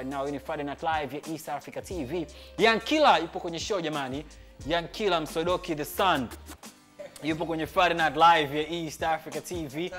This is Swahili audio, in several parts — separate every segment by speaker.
Speaker 1: right now. Hii ni Friday Night Live ya East Africa TV. Young Killer yupo kwenye show jamani. Young Killer Msodoki the Sun yupo kwenye Friday Night Live ya East Africa TV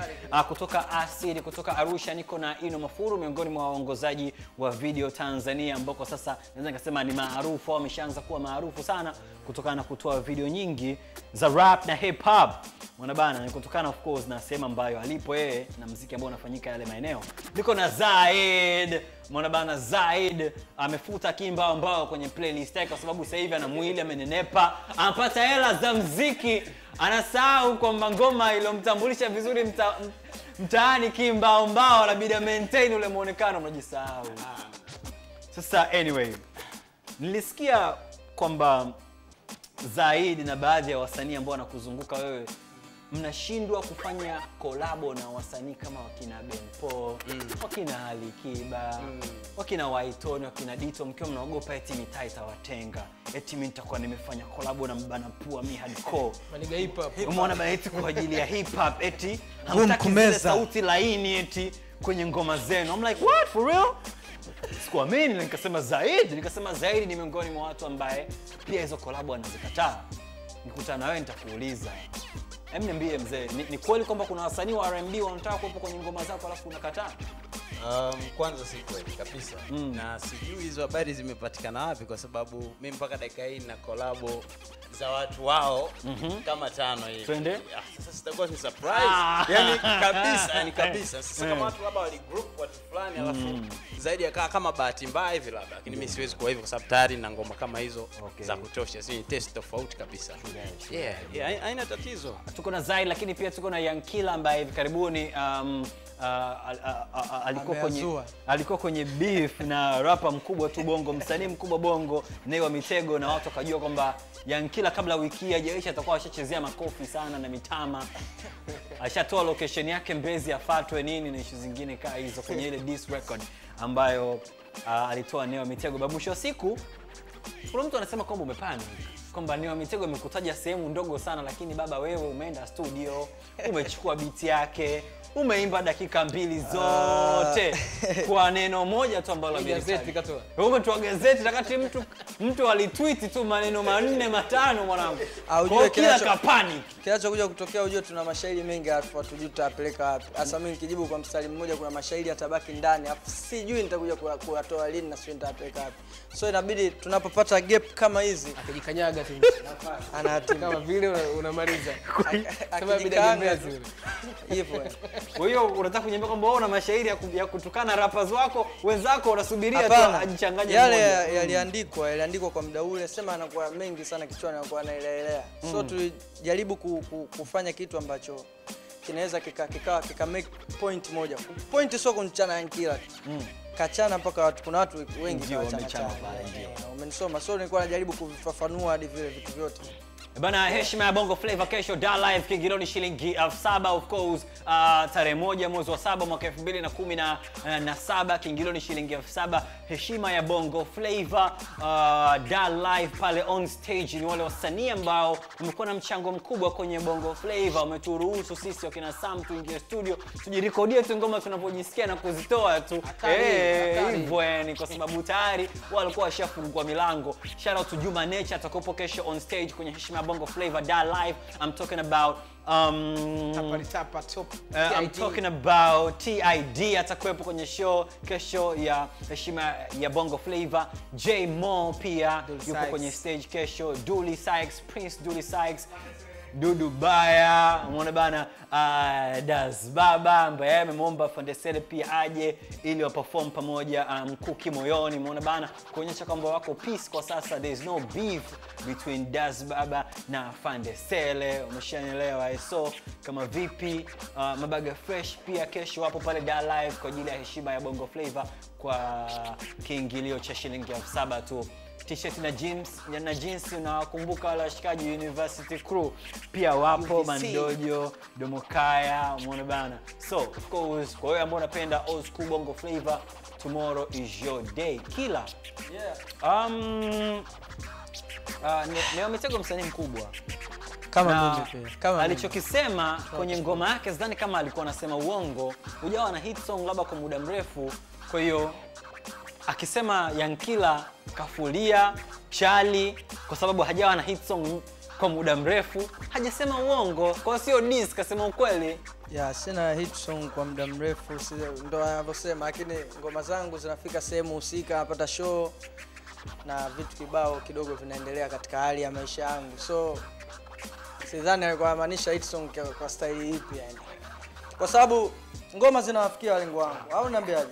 Speaker 1: kutoka Asili, kutoka Arusha. Niko na Ino Mafuru, miongoni mwa waongozaji wa video Tanzania, ambako sasa naweza nikasema ni maarufu au ameshaanza kuwa maarufu sana kutokana na kutoa video nyingi za rap na hip hop. Mwana bana, ni kutokana of course na sehemu ambayo alipo yeye na muziki ambao unafanyika yale maeneo. Niko na Zaid. Mwana bana, Zaid amefuta kimba ambao kwenye playlist yake kwa sababu sasa hivi ana mwili amenenepa, anapata hela za muziki. Anasahau kwamba ngoma ilomtambulisha vizuri mtaani kimbao mbao labda maintain ule muonekano, unajisahau. Sasa anyway, nilisikia kwamba Zaid na baadhi ya wasanii ambao wanakuzunguka wewe mnashindwa kufanya kolabo na wasanii kama wakina Benpo, wakina Ali Kiba, wakina Waitoni, wakina Dito, mkiwa mnaogopa eti mitaa itawatenga. Eti mimi nitakuwa nimefanya kolabo na Mbana Pua mi hardcore.
Speaker 2: Maniga hip hop.
Speaker 1: Umeona bana, eti kwa ajili ya hip hop eti hamtaki sauti laini eti kwenye ngoma zenu. I'm like, what, for real? Sikuamini, nikasema Zaid ni miongoni mwa watu ambaye pia hizo kolabo anazikataa. Nikutana na wewe nitakuuliza. Niambie mzee, ni kweli kwamba kuna wasanii wa R&B wanataka kuwepo kwenye ngoma zako alafu unakataa?
Speaker 3: Kwanza si kweli kabisa. Na sijui hizo habari zimepatikana wapi, kwa sababu mimi mpaka dakika hii na collabo za watu wao kama 5 hivi.
Speaker 1: Twende?
Speaker 3: Sasa sitakuwa ni surprise. Yani kabisa. Sasa kama watu labda wali group watu fulani alafu Zaidi akaa kama bahati mbaya hivi labda, lakini mimi siwezi kwa hivyo kwa sababu tayari na ngoma kama hizo za kutosha. Si test tofauti kabisa. Haina tatizo.
Speaker 1: Tuko na Zaid, lakini pia tuko na Young Killer ambaye hivi karibuni alikuwa kwenye beef na rapper mkubwa tu Bongo, msanii mkubwa Bongo, Nay wa Mitego, na watu wakajua kwamba Young Killer kabla wiki hajaisha atakuwa ashachezea makofi sana na mitama. Ashatoa location yake Mbezi afatwe nini na issue zingine kaa hizo kwenye ile diss record ambayo alitoa Nay wa Mitego. Babusho wa siku kuna mtu anasema kwamba umepanda, kwamba Nay wa Mitego amekutaja sehemu ndogo sana, lakini baba wewe umeenda studio, umechukua beat yake, umeimba dakika 2 zote kwa neno moja tu ambalo
Speaker 2: gazeti katoa.
Speaker 1: Umetoa gazeti wakati mtu alitweet tu maneno 4 5 mwanangu.
Speaker 4: Ujue
Speaker 1: kila kapani.
Speaker 4: Kinachokuja kutokea, ujue tuna mashairi mengi alafu tujui tutapeleka wapi. Sasa mimi nikijibu kwa mstari mmoja kuna mashairi yatabaki ndani, alafu sijui nitakuja kuyatoa lini na sio nitapeleka wapi. So inabidi tunapopata gap kama hizi
Speaker 2: akijikanyaga tu.
Speaker 4: Anaati
Speaker 2: kama vile unamaliza.
Speaker 4: Kama bidanganya hivyo.
Speaker 1: Kwa hiyo unataka kuniambia kwamba wewe una mashairi ya kutukana rappers wako wenzako unasubiria tu ajichanganye
Speaker 4: mmoja? Yale yaliandikwa kwa muda ule, sema anakuwa mengi sana kichwani, anakuwa anaelelea. So tulijaribu kufanya kitu ambacho kinaweza kika make point moja. Point sio kunchana Young Killer. Kachana mpaka kuna watu wengi
Speaker 1: wamechana pale.
Speaker 4: Umenisoma. So nilikuwa najaribu kufafanua hadi vile vitu vyote.
Speaker 1: Bana, heshima ya Bongo Flava kesho Dar Live Kigironi shilingi 7,000 of course, tarehe 1 mwezi wa 7 mwaka 2017 Kigironi shilingi 7,000. Heshima ya Bongo Flava Dar Live pale on stage ni wale wasanii ambao wamekuwa na mchango mkubwa kwenye Bongo Flava, wameturuhusu sisi wakina Sam tuingie studio tujirekodie tu ngoma tunapojisikia na kuzitoa tu hivyo, yani kwa sababu tayari walikuwa washafungua milango. Shout out to Juma Nature atakopo kesho on stage kwenye heshima Bongo Flava Dar Live. I'm talking about I'm talking about TID atakuwepo kwenye show kesho ya heshima ya Bongo Flava. J Mo pia yupo kwenye stage kesho. Dully Sykes, Prince Dully Sykes, Dudu Baya, umeona bana, Das Baba ambaye amemwomba Fandesele pia aje ili waperform pamoja Mkuki Moyoni, umeona bana, kuonyesha kwamba wako peace kwa sasa. There is no beef between Das Baba na Fandesele, umeshanielewa. So kama vipi, Mabaga Fresh pia kesho wapo pale Dar Live kwa ajili ya heshima ya Bongo Flava kwa kiingilio cha shilingi 7,000 tu. T-shirt na jeans unakumbuka wale washikaji University Crew pia wapo, Mandojo, Domokaya, umeona bana. So of course kwa wewe ambao unapenda old school Bongo Flava, tomorrow is your day. Killer. Nay wa Mitego msanii mkubwa
Speaker 4: kama mimi
Speaker 1: kama alichokisema kwenye ngoma yake, sidhani kama alikuwa anasema uongo. Hujawa na hit song labda kwa muda mrefu, kwa hiyo akisema Yankila kafulia Chali kwa sababu hajawa na hit song kwa muda mrefu, hajasema uongo. Kwa sio diss, kasema ukweli.
Speaker 4: Ya, sina hit song kwa muda mrefu, ndo anavyosema, lakini ngoma zangu zinafika sehemu husika, napata show na vitu kibao kidogo vinaendelea katika hali ya maisha yangu. So sidhani alikuwa anamaanisha hit song kwa style ipi yani. Kwa sababu ngoma zinawafikia walengo wangu. Au niambiaje?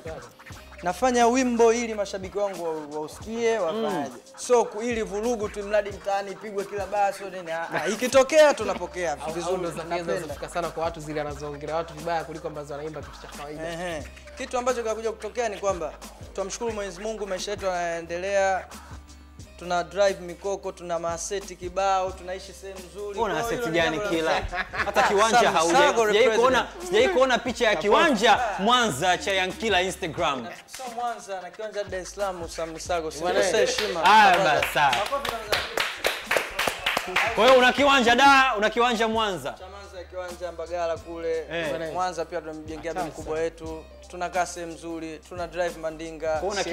Speaker 4: Nafanya wimbo ili mashabiki wangu wausikie, wafanyaje. So ili vurugu tu mradi mtaani ipigwe kila baa, so nini. Ikitokea tunapokea vizuri.
Speaker 2: Zinafika sana kwa watu zile anazoongelea watu vibaya kuliko ambazo anaimba kitu cha kawaida.
Speaker 4: Kitu ambacho kinakuja kutokea ni kwamba tumshukuru Mwenyezi Mungu, maisha yetu yanaendelea. Tuna drive mikoko, tuna maseti kibao, tunaishi sehemu nzuri.
Speaker 1: Una aseti gani kila? Hata kiwanja sijai kuona picha ya kiwanja Mwanza cha Yankila Instagram.
Speaker 4: Sio Mwanza na kiwanja Dar es Salaam Samsago. Sio heshima.
Speaker 1: Basa. Kwa hiyo una kiwanja una kiwanja Mwanza.
Speaker 4: Mwanza kiwanja Mbagala kule. Mwanza pia tunamjengea bibi mkubwa wetu. Tunakaa sehemu nzuri, tuna drive Mandinga.
Speaker 1: Una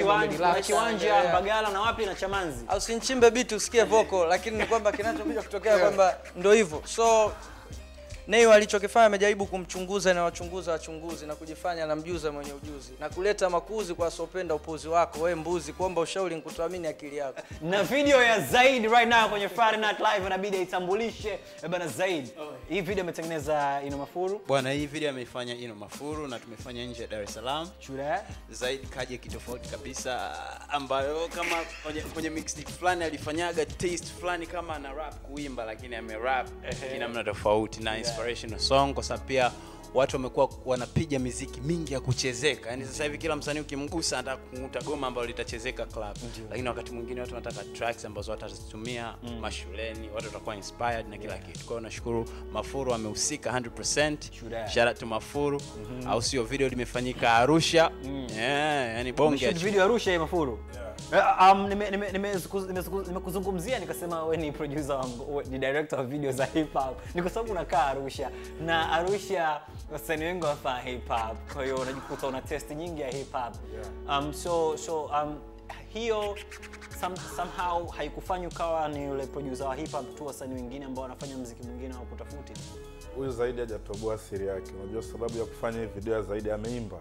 Speaker 1: kiwanja Mbagala na wapi na Chamanzi?
Speaker 4: Au sinchimbe beat usikie vocal, lakini ni kwamba kinachokuja kutokea kwamba ndio hivyo. So Nay walichokifanya amejaribu kumchunguza na wachunguzi na kujifanya na mjuza mwenye ujuzi na kuleta makuzi kwa sopenda upuzi wako wewe mbuzi, kuomba ushauri nikutuamini akili yako.
Speaker 1: Na video ya Zaid right now kwenye Friday Night Live inabidi itambulishe bwana Zaid. Hii video imetengeneza Ino Mafuru.
Speaker 3: Bwana, hii video ameifanya Ino Mafuru na tumefanya nje ya Dar es Salaam.
Speaker 1: Chura.
Speaker 3: Zaid kaje kitofauti kabisa, ambayo kama kwenye mixtape fulani alifanyaga taste fulani kama ana rap kuimba, lakini ame-rap kinamna tofauti na inspirational song, kwa sababu pia watu wamekuwa wanapiga muziki mingi ya kuchezeka. Yaani sasa hivi kila msanii ukimgusa anataka kunguta goma ambalo litachezeka club. Lakini wakati mwingine watu wanataka tracks ambazo watazitumia mashuleni, watu watakuwa inspired na kila kitu. Kwa hiyo nashukuru Mafuru amehusika 100%. Shout out to Mafuru. Au sio, video limefanyika Arusha. Yani bonge ya
Speaker 1: video Arusha ya Mafuru. Nimekuzungumzia nikasema wewe ni producer wangu, ni director wa video za hip hop. Ni kwa sababu unakaa Arusha na Arusha wasanii wengi wa hip hop. Kwa hiyo unajikuta una test nyingi ya hip hop. Hiyo somehow haikufanya ukawa ni yule producer wa hip hop tu, wasanii wengine ambao wanafanya muziki mwingine au kutafuti.
Speaker 5: Huyu Zaidi hajatoboa siri yake. Unajua sababu ya kufanya hii video ya Zaidi ameimba.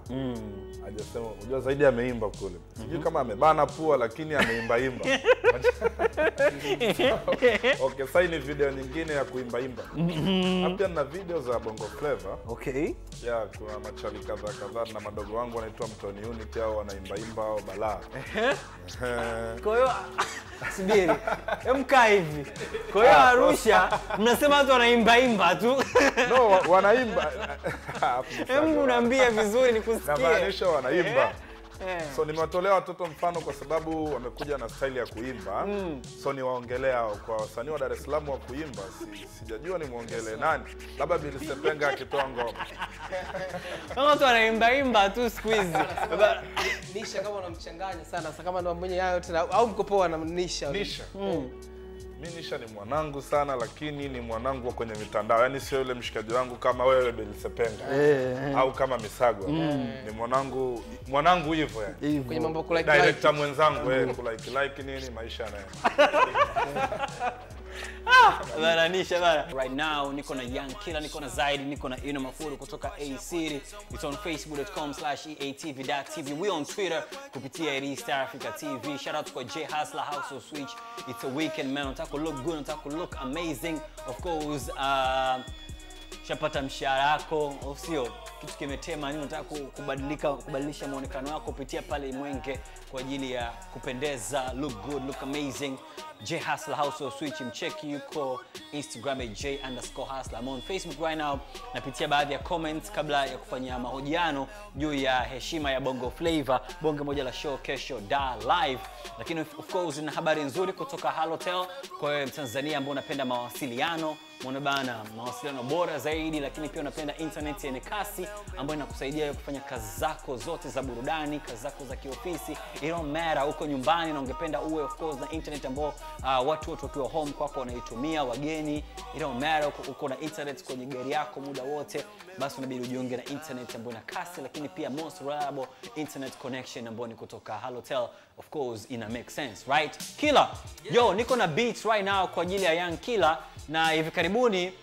Speaker 5: Hajasema, unajua Zaidi ameimba kule. Sijui kama amebana pua lakini ameimba. Okay, sasa ni video nyingine ya kuimba. Hapa na video za Bongo Flava.
Speaker 1: Okay.
Speaker 5: Ya kuna machali kadhaa na madogo wangu wanaitwa Mtoni Unit, hao wanaimba au balaa.
Speaker 1: Kwa hiyo subiri. Mkaa hivi. Kwa hiyo Arusha mnasema watu wanaimba tu.
Speaker 5: No, wanaimba.
Speaker 1: Hebu niambie vizuri nikusikie.
Speaker 5: Namaanisha wanaimba. So nimewatolea watoto mfano kwa sababu wamekuja na style ya kuimba. So niwaongelea kwa wasanii wa Dar es Salaam wa kuimba. Sijajua nimuongelee nani. Labda Billy Sepenga akitoa ngoma.
Speaker 1: Watu wanaimba tu siku hizi.
Speaker 2: Nisha kama unamchanganya sana. Sasa kama ndo mwenye hayo tena au mkopoa na Nisha.
Speaker 5: Mimi Nisha ni mwanangu sana, lakini ni mwanangu wa kwenye mitandao. Yaani sio yule mshikaji wangu kama wewe Billy Sepenga au kama Misago. Ni mwanangu hivyo yani.
Speaker 2: Kwenye mambo kulike
Speaker 5: director mwenzangu kulike nini maisha yanayo.
Speaker 1: Nisha bana. Right now niko na Yankila, niko na Zaid, niko na Ino Mafuru kutoka A City. It's on facebook.com/eatv.tv. We on Twitter kupitia East Africa TV. Shout out kwa J Hustler House of Switch. It's a weekend man. Unataka look good, unataka look amazing. Of course, shapata mshahara wako, sio kitu kimetema nini, unataka kubadilisha muonekano wako kupitia pale Mwenge kwa ajili ya kupendeza, look good, look amazing. J Hustler House of Switch, mcheki, yuko Instagram @J_Hustler. I'm on Facebook right now. Napitia baadhi ya comments kabla ya kufanya mahojiano juu ya heshima ya Bongo Flava, bonge moja la show kesho Dar Live. Lakini of course na habari nzuri kutoka Halotel kwa wewe Mtanzania ambaye unapenda mawasiliano, Muone bana, mawasiliano bora zaidi, lakini pia unapenda internet yenye kasi ambayo inakusaidia kufanya kazi zako zote za burudani, kazi zako za kiofisi. It don't matter uko nyumbani na ungependa uwe of course na internet ambayo watu wote wakiwa home kwako wanaitumia, wageni. It don't matter uko na internet kwenye gari yako muda wote, basi unabidi ujiunge na internet ambayo ina kasi, lakini pia most reliable internet connection ambayo ni kutoka Halotel. Of course ina make sense, right? Killer, yo, niko na beats right now kwa ajili ya Young Killer, na hivi karibuni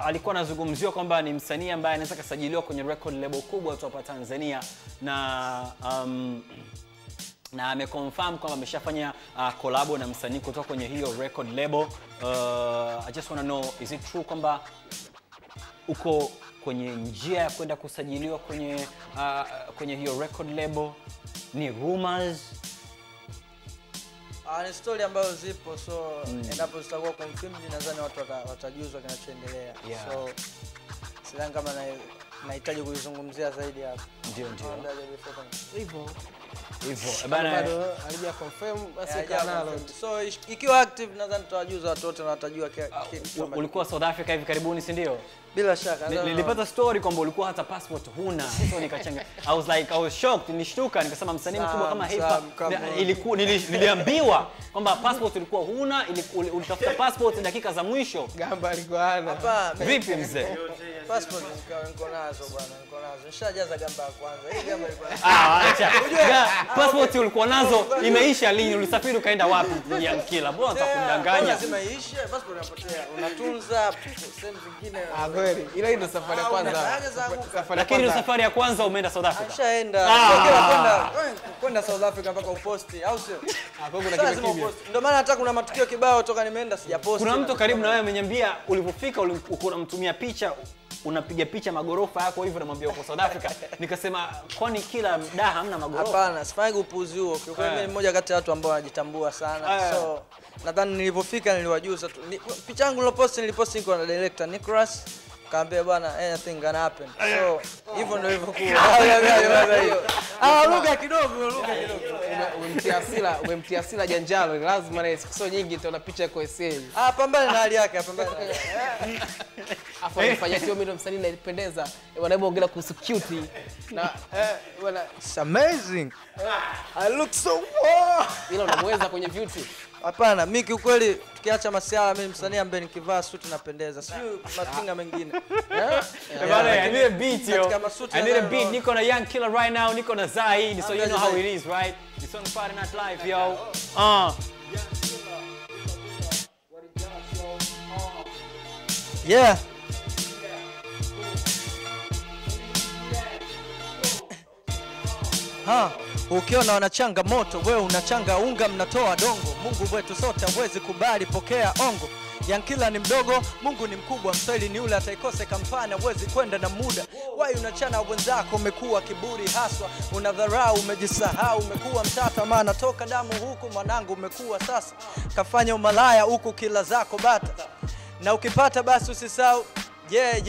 Speaker 1: alikuwa anazungumziwa kwamba ni msanii ambaye anaweza kusajiliwa kwenye record label kubwa tu hapa Tanzania, na ameconfirm kwamba ameshafanya collab na msanii kutoka kwenye hiyo record label. I just want to know, is it true kwamba uko kwenye njia ya kwenda kusajiliwa kwenye hiyo record label? Ni rumors?
Speaker 4: Ni story ambazo zipo, so endapo zitakuwa confirmed nadhani watu watajuzwa kinachoendelea. So sidhani kama nahitaji kuizungumzia zaidi hapa.
Speaker 1: Ndio.
Speaker 2: Hivyo
Speaker 1: bana,
Speaker 2: bado alija confirm basi kanalo.
Speaker 4: So ikiwa active nadhani tutawajuza watu wote na watajua kitu.
Speaker 1: Ulikuwa South Africa hivi karibuni, si ndio?
Speaker 4: Bila shaka.
Speaker 1: Nilipata story kwamba ulikuwa hata passport huna. So nikachanga. I was shocked, nishtuka, nikasema msanii mkubwa kama hip niliambiwa kwamba passport ulikuwa huna, ulitafuta passport dakika za mwisho.
Speaker 2: Gamba alikuwa hana.
Speaker 1: Vipi mzee?
Speaker 4: Passport niko nazo bwana, niko nazo. Nishajaza gamba ya kwanza. Hii gamba ilikuwa.
Speaker 1: Acha. Passport ulikuwa nazo imeisha lini? Ulisafiri ukaenda wapi? Young Killer, mbona utakudanganya?
Speaker 4: Lazima iishe, passport inapotea. Unatunza sehemu zingine.
Speaker 2: Kweli. Ile ndio safari ya kwanza.
Speaker 1: Lakini ndio safari ya kwanza umeenda South Africa.
Speaker 4: Nishaenda. Kwenda South Africa mpaka uposti au sio?
Speaker 2: Kuna kimya.
Speaker 4: Ndio maana hata kuna matukio kibao toka nimeenda sijaposti.
Speaker 1: Kuna mtu karibu na wewe ameniambia ulipofika ulikuwa unamtumia picha, unapiga picha magorofa yako hivyo, namwambia uko South Africa. Nikasema kwani kila mda hamna magorofa?
Speaker 4: Hapana, sifanyi upuuzi huo. Kwa mimi ni mmoja kati ya watu ambao wanajitambua sana. So nadhani nilipofika niliwajuza tu. Picha yangu niliposti niko na director Nicholas. Kaambia bwana anything can happen. So hivyo ndio ilivyokuwa. Lugha kidogo.
Speaker 2: Umemtia hasira Janjalo, lazima na siku nyingi utaona picha yako essay.
Speaker 4: Pambana na hali yake, pambana.
Speaker 2: Afu anafanya sio mimi ndo msanii naipendeza. Wanaongea kuhusu cutie na wana
Speaker 4: it's amazing. I look so wow.
Speaker 2: Ila unamweza kwenye beauty.
Speaker 4: Hapana, mimi kiukweli tukiacha masiala mimi msanii ambaye nikivaa suit napendeza. Sio matinga mengine.
Speaker 1: Bana, I need a beat yo. I need a beat. Niko na Young Killer right now, niko na Zaid, so you know how it is, right? It's on Friday Night Live, yo.
Speaker 4: Yeah. Ukiona wanachanga moto, wewe unachanga unga, mnatoa dongo. Mungu wetu sote hawezi kubali, pokea ongo. Young Killer ni mdogo, Mungu ni mkubwa. Mswahili ni ule ataikose kampana, hawezi kwenda na muda. Why unachana wenzako, umekuwa kiburi haswa. Unadharau, umejisahau, umekuwa mtata. Maana toka damu huku mwanangu umekuwa sasa. Kafanya umalaya huku kila zako bata. Na ukipata basi usisahau. Yeah.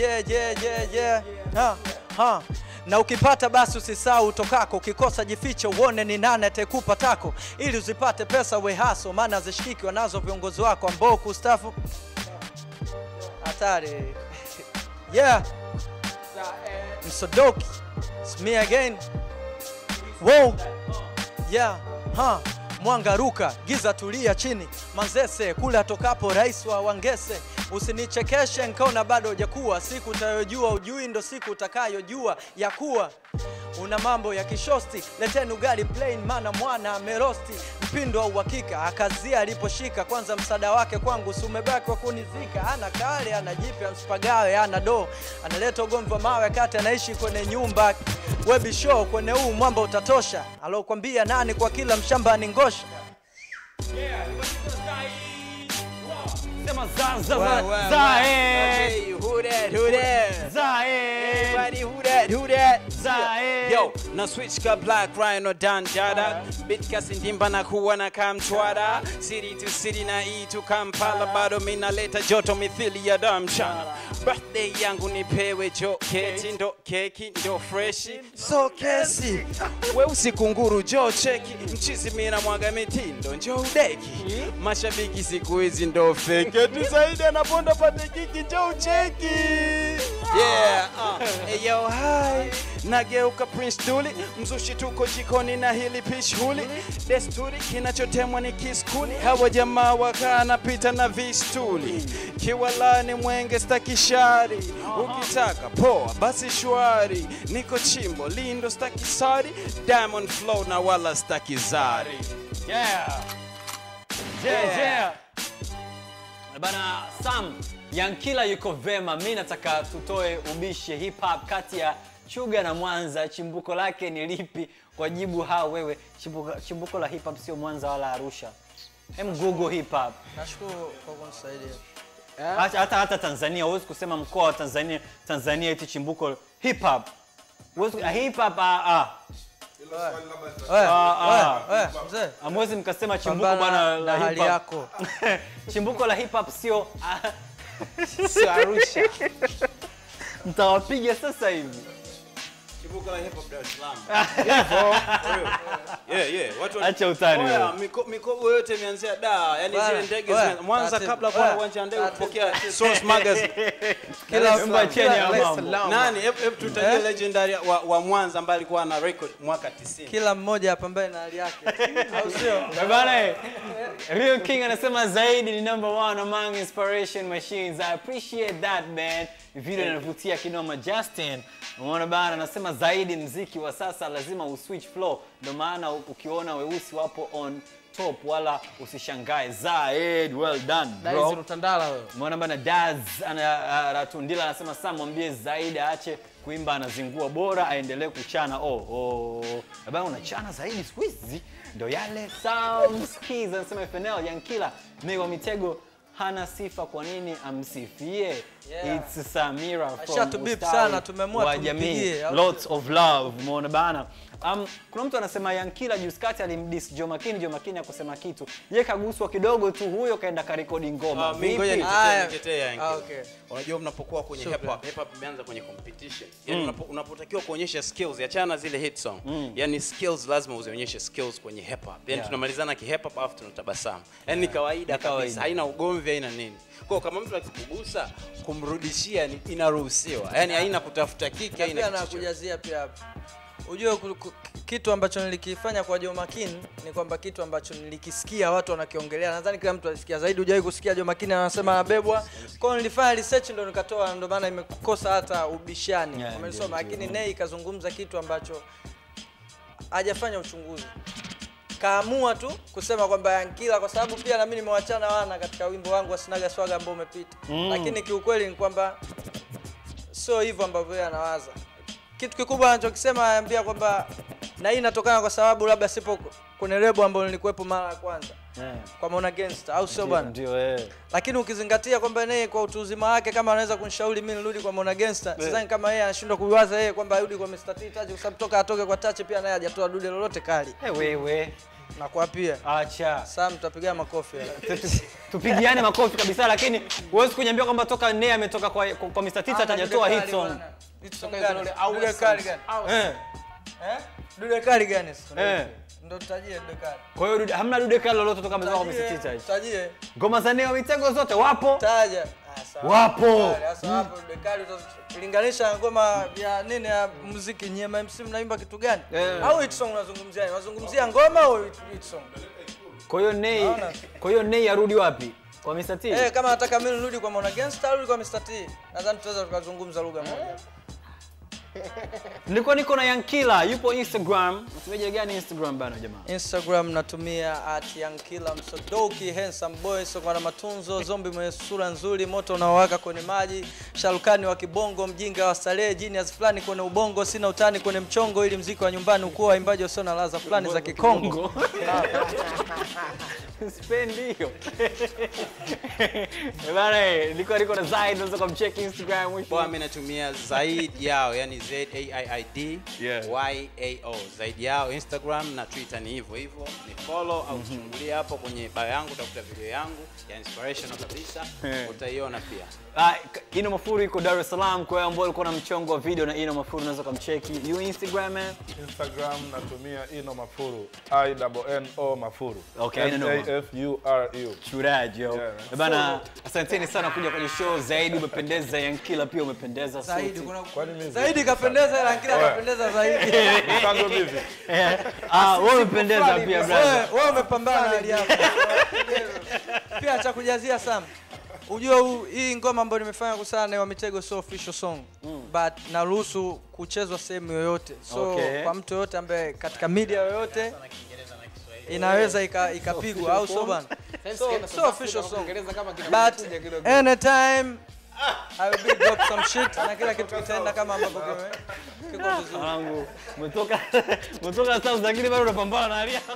Speaker 4: Na ukipata basi usisahau utokako. Ukikosa jifiche uone ni nani atekupa tako. Ili uzipate pesa we haso, maana zishikiki wanazo viongozi wako ambao kustafu hatari. Yeah. Msodoki. It's me again. Wow. Yeah. Mwanga ruka, giza tulia chini. Manzese kule atokapo rais wa Wangese. Usinichekeshe nkaona bado hujakuwa. Siku utayojua ujui ndo siku utakayojua ya kuwa. Una mambo ya kishosti, leteni ugali plain maana mwana amerosti. Mpindo wa uhakika, akazia aliposhika. Kwanza msaada wake kwangu, si umebaki wa kunizika. Ana kale, ana jipya, msipagawe, ana do. Analeta ugomvi wa mawe kati anaishi kwenye nyumba. Webi show kwenye huu mwamba utatosha. Alokuambia nani kwa kila mshamba ni ngosha.
Speaker 1: Sema Zaid.
Speaker 3: Who that? Everybody who that?
Speaker 1: Zaid.
Speaker 3: Yo, na switch ka Black Rhino Dan Jada. Bit kasi ndimba na kuwa na kamchwada. City to city na to Kampala. Bado mina leta joto mithili ya damchana. birthday yangu nipewe joketi, ndo keki ndo freshi so kesi. We usikunguru jo cheki, mchizi mina mwaga mitindo njo udeki. Mashabiki siku hizi ndo fake, tu zaidi anaponda pate kiki njo ucheki. Yeah, hey yo hi, nageuka Prince Duli, mzushi tuko jikoni na hili pish huli. Desturi kinachotemwa ni kiskuli, hawa jamaa wakaa napita na vistuli. Kiwalani mwenge staki shari, ukitaka poa basi shwari. Niko chimbo lindo staki sari, Diamond flow na wala staki zari.
Speaker 1: Yeah. Yeah. Bana Sam, Young Killer yuko vema. Mimi nataka tutoe ubishi hip hop kati ya Chuga na Mwanza. Chimbuko lake ni lipi? Kwa jibu wewe, chimbuko la hip hop sio Mwanza wala Arusha. Google hip hop.
Speaker 4: Nashukuru kwa kunisaidia.
Speaker 1: Hata Tanzania huwezi kusema mkoa wa Tanzania eti chimbuko hip hop. Hip hop
Speaker 4: mzee.
Speaker 1: Amwezi mkasema chimbuko bwana la hip hop.
Speaker 4: Yako.
Speaker 1: Chimbuko la hip hop sio
Speaker 2: Arusha.
Speaker 1: Mtawapiga sasa hivi.
Speaker 3: Chimbuko la hip hop Dar es Salaam. Watu
Speaker 1: acha utani wewe.
Speaker 3: Mikopo yote imeanzia yani zile ndege Mwanza kabla kwa uwanja wa ndege kupokea Source Magazine.
Speaker 1: Kila mba cheni ya mambo.
Speaker 3: Nani tutajia legendary wa Mwanza ambaye alikuwa na record mwaka 90.
Speaker 4: Kila mmoja apambane na hali yake. Au sio?
Speaker 1: Bana, Real King anasema zaidi ni number 1 among inspiration machines. I appreciate that man. Video inavutia kinoma. Justin umeona bana, anasema zaidi mziki wa sasa lazima uswitch flow, ndio maana ukiona weusi wapo on top wala usishangae. Zaid, well done bro.
Speaker 2: Daizi Rutandala wewe.
Speaker 1: Umeona bana, Daz Ratundila anasema Sam mwambie Zaidi aache kuimba anazingua, bora aendelee kuchana. Bana unachana zaidi siku hizi ndio yale Sam Skiz anasema FNL Young Killer Mego Mitego hana sifa, kwa nini amsifie? It's Samira from
Speaker 4: sana, tumemua tumpigie.
Speaker 1: Lots of love. Umeona bana. Kuna mtu anasema Young Killer Juskati alimdiss Joe Makini akusema kitu. Yeye kaguswa kidogo tu, huyo kaenda karekodi ngoma.
Speaker 3: Ngoja nitetee Young Killer. Okay. Unajua mnapokuwa kwenye hip hop imeanza kwenye competition. Yaani unapotakiwa kuonyesha skills, achana zile hit song. Yaani skills lazima uzionyeshe skills kwenye hip hop. Yaani tunamalizana ki hip hop afu tunatabasamu. Yaani ni kawaida kabisa. Haina ugomvi, haina nini. Kwa kama mtu akikugusa kumrudishia inaruhusiwa. Yaani haina kutafuta kiki, haina
Speaker 4: kitu. Kujazia pia hapo. Unajua kitu ambacho nilikifanya kwa Joe Makini ni kwamba kitu ambacho nilikisikia watu wanakiongelea. Nadhani kila mtu alisikia. Zaidi hujawahi kusikia Joe Makini anasema anabebwa. Kwa hiyo nilifanya research ndo nikatoa, ndo maana imekosa hata ubishani. Umesoma, lakini Nay kazungumza kitu ambacho hajafanya uchunguzi. Kaamua tu kusema kwamba Young Killer, kwa sababu pia na mimi nimewachana wana katika wimbo wangu wa Sinaga Swaga ambao umepita. Lakini kiukweli ni kwamba sio hivyo ambavyo yeye anawaza. Kitu kikubwa anachokisema anambia kwamba na hii inatokana kwa sababu labda sipo kwenye lebo ambayo nilikuwepo mara ya kwanza. Kwa Mona Gangster au sio bwana?
Speaker 1: Ndio
Speaker 4: Lakini ukizingatia kwamba yeye kwa utu uzima wake kama anaweza kunishauri mimi nirudi kwa Mona Gangster, sidhani kama yeye anashindwa kuiwaza yeye kwamba arudi kwa Mr. T Touch, kwa sababu toka atoke kwa Touch pia naye hajatoa dude lolote kali.
Speaker 1: Wewe
Speaker 4: na kwa pia
Speaker 1: acha
Speaker 4: Sam tutapiga makofi.
Speaker 1: Tupigiane makofi kabisa, lakini huwezi kuniambia kwamba toka Nay ametoka kwa Mr. T Touch hajatoa hit song.
Speaker 4: Hit song gani? Au dude kali gani? Dude kali gani sasa? Ndio tutajie dude kali.
Speaker 1: Kwa hiyo hamna dude kali lolote toka ametoka kwa Mr. T Touch.
Speaker 4: Tutajie.
Speaker 1: Ngoma za Nay Mitego zote wapo?
Speaker 4: Taja.
Speaker 1: Wapo.
Speaker 4: Sasa hapo dude kali ukilinganisha ngoma ya nini ya muziki nyema MC mnaimba kitu gani? Au hit song unazungumzia? Unazungumzia ngoma au hit song?
Speaker 1: Kwa hiyo Nay arudi wapi? Kwa Mr. T?
Speaker 4: Kama nataka mimi nirudi kwa Mona Gangster arudi kwa Mr. T. Nadhani tutaweza tukazungumza lugha moja.
Speaker 1: Niko na Young Killer, yupo Instagram. Unatumia gani Instagram bana jamaa?
Speaker 4: Instagram natumia @YoungKiller Msodoki, handsome boy, sokwa na matunzo, zombi mwenye sura nzuri, moto unaowaka kwenye maji, sharukani wa kibongo, mjinga wa starehe, genius fulani kwenye ubongo, sina utani kwenye mchongo, ili mziki wa nyumbani ukua, waimbaji wasio na laza fulani za Kikongo.
Speaker 1: Spendi hiyo. Bana, niko na Zaid, unaweza kumcheck Instagram mwisho.
Speaker 3: Kwa mimi natumia Zaid Yao, yani ZAID YAO. Zaid Yao Instagram na Twitter ni hivyo. Ni follow au chungulia hapo kwenye bio yangu utakuta video yangu ya inspirational kabisa. Utaiona pia.
Speaker 1: Ino Mafuru iko Dar es Salaam, kwa hiyo ambao ulikuwa na mchongo wa video na Ino Mafuru unaweza kumcheki. You Instagram man?
Speaker 5: Instagram natumia Ino Mafuru, INNO Mafuru.
Speaker 1: Okay,
Speaker 5: MAFURU.
Speaker 1: Churaji yo. Bana, asanteni sana kuja kwenye show. Zaidi umependeza, Yankila pia umependeza.
Speaker 4: Zaidi
Speaker 5: Kwani mimi
Speaker 4: Zaidi kapendeza, Yankila kapendeza zaidi.
Speaker 5: mtango vipi?
Speaker 1: Wewe umependeza pia brother.
Speaker 4: Wewe umepambana na hali yako. Pia cha kujazia Sam. Unajua hii ngoma ambayo nimefanya kusana na Mitego so official song. But naruhusu kuchezwa sehemu yoyote. So kwa mtu yoyote ambaye katika media yoyote inaweza ikapigwa au so bana. So official song. But anytime I will be drop some shit na kila kitu kitaenda kama ambavyo kiko vizuri.
Speaker 1: Umetoka South lakini bado unapambana na hali yako.